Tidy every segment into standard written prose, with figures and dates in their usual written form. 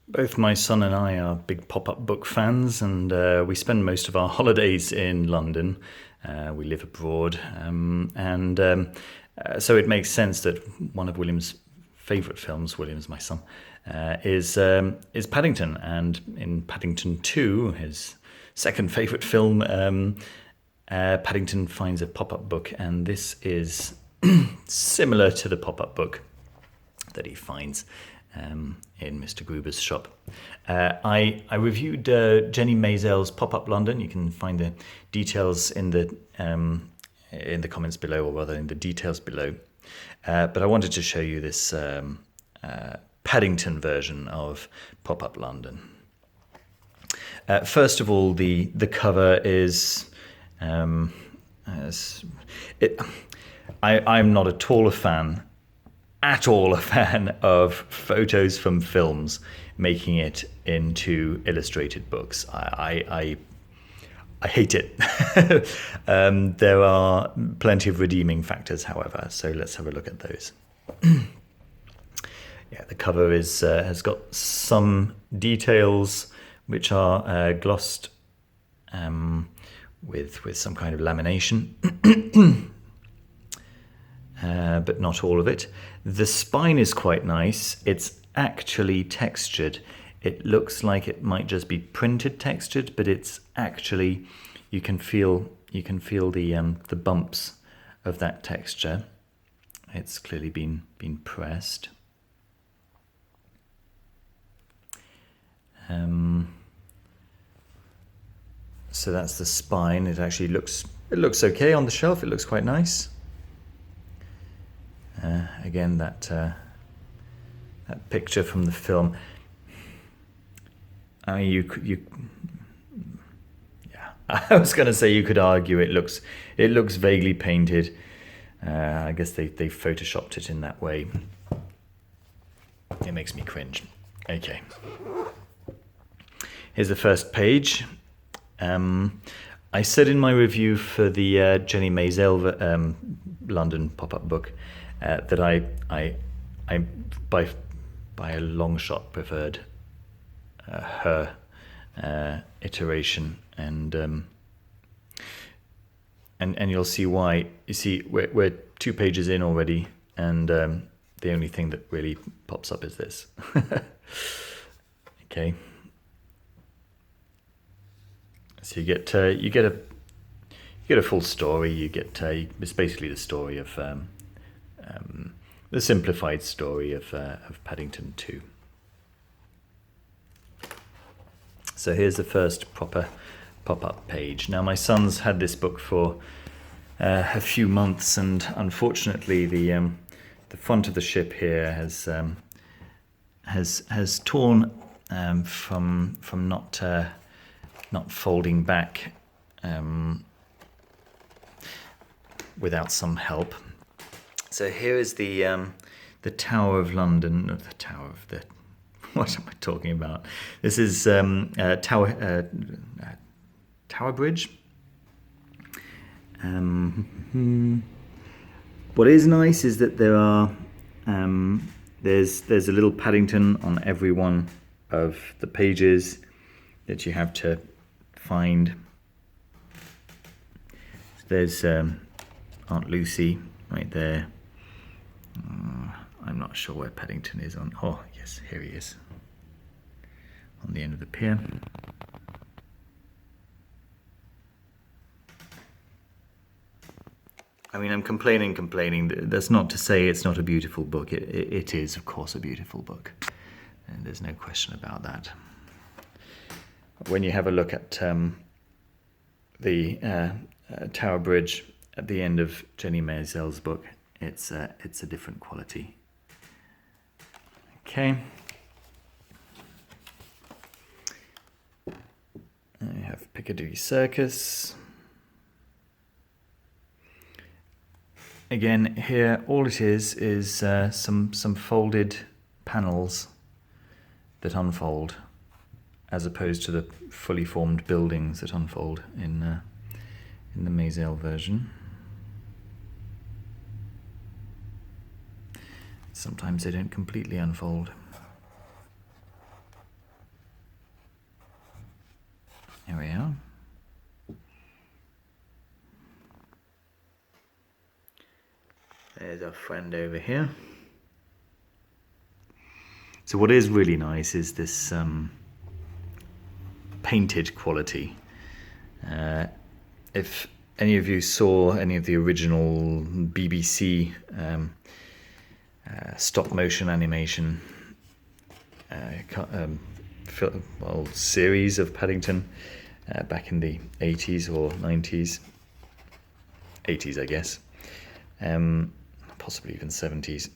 Both my son and I are big pop-up book fans, and we spend most of our holidays in London. We live abroad, so it makes sense that one of William's favourite films, William's my son, is Paddington, and in Paddington 2, his second favourite film, Paddington finds a pop-up book, and this is similar to the pop-up book that he finds in Mr. Gruber's shop. I reviewed Jenny Mazel's Pop-Up London. You can find the details in the comments below, or rather in the details below. But I wanted to show you this Paddington version of Pop-Up London. First of all, the cover is I'm not at all a fan of photos from films making it into illustrated books. I hate it. There are plenty of redeeming factors, however, so let's have a look at those. Yeah, the cover has got some details which are glossed with some kind of lamination. But not all of it. The spine is quite nice. It's actually textured. It looks like it might just be printed textured, but it's actually, you can feel the bumps of that texture. It's clearly been pressed. So that's the spine. It actually looks okay on the shelf. It looks quite nice. Again, that picture from the film. I mean, yeah. I was going to say you could argue it looks vaguely painted. I guess they photoshopped it in that way. It makes me cringe. Okay. Here's the first page. I said in my review for the Jenny Mazel London pop-up book that I by a long shot preferred her iteration, and you'll see why. You see, we're 2 pages in already, and the only thing that really pops up is this. Okay. So you get a full story. You get it's basically the story of the simplified story of Paddington 2. So here's the first proper pop-up page. Now my son's had this book for a few months, and unfortunately the front of the ship here has torn from not folding back without some help. So here is the Tower of London, or the Tower of the. What am I talking about? This is Tower Bridge. What is nice is that there are there's a little Paddington on every one of the pages that you have to find. There's Aunt Lucy right there. I'm not sure where Paddington is on. Oh yes, here he is on the end of the pier. I mean, I'm complaining. That's not to say it's not a beautiful book. It is, of course, a beautiful book, and there's no question about that. When you have a look at the Tower Bridge at the end of Jenny Mazel's book, it's a different quality. Okay. And you have Piccadilly Circus. Again, here all it is some folded panels that unfold, as opposed to the fully formed buildings that unfold in the Mazel version. Sometimes they don't completely unfold. there's our friend over here. So what is really nice is this painted quality. If any of you saw any of the original BBC stop motion animation series of Paddington back in the 80s or 90s, 80s I guess, possibly even 70s,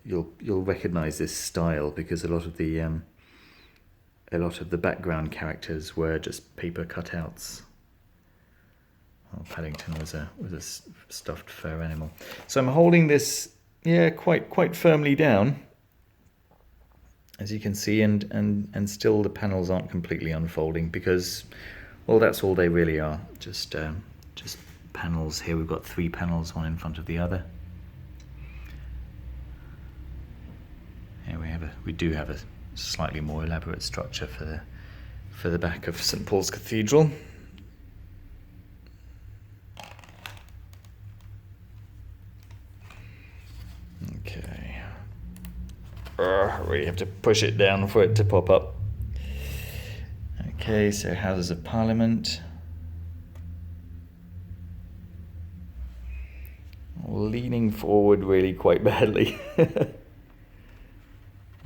you'll recognize this style, because a lot of the background characters were just paper cutouts. Well, Paddington was a stuffed fur animal. So I'm holding this, quite firmly down, as you can see, and still the panels aren't completely unfolding, because, well, that's all they really are, just panels. Here we've got 3 panels, one in front of the other. Here we do have a slightly more elaborate structure for the back of St. Paul's Cathedral. Okay. We have to push it down for it to pop up. Okay, so Houses of Parliament. Leaning forward really quite badly.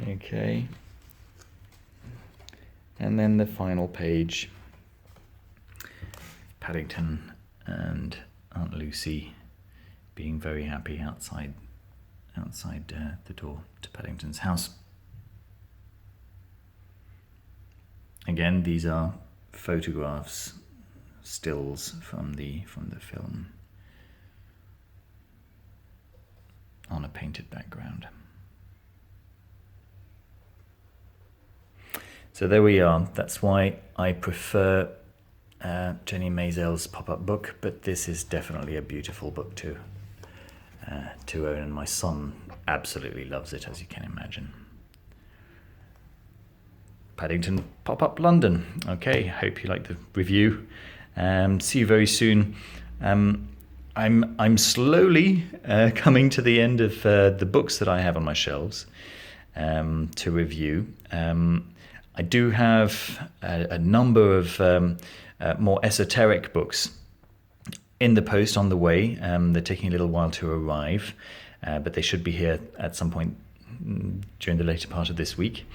Okay. And then the final page. Paddington and Aunt Lucy being very happy outside the door to Paddington's house. Again, these are photographs, stills from the film on a painted background. So there we are. That's why I prefer Jenny Mazel's pop-up book, but this is definitely a beautiful book to own, and my son absolutely loves it, as you can imagine. Paddington Pop-Up London. Okay, hope you like the review. See you very soon. I'm slowly coming to the end of the books that I have on my shelves to review. I do have a number of more esoteric books in the post on the way. They're taking a little while to arrive, but they should be here at some point during the later part of this week.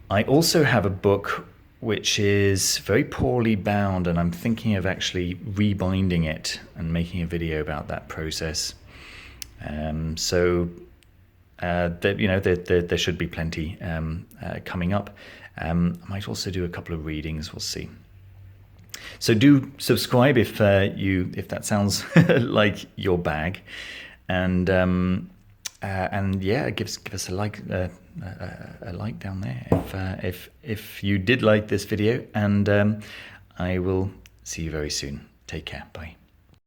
I also have a book which is very poorly bound, and I'm thinking of actually rebinding it and making a video about that process. There should be plenty coming up. I might also do a couple of readings. We'll see. So do subscribe if that sounds like your bag, and give us a like down there if you did like this video, and I will see you very soon. Take care. Bye.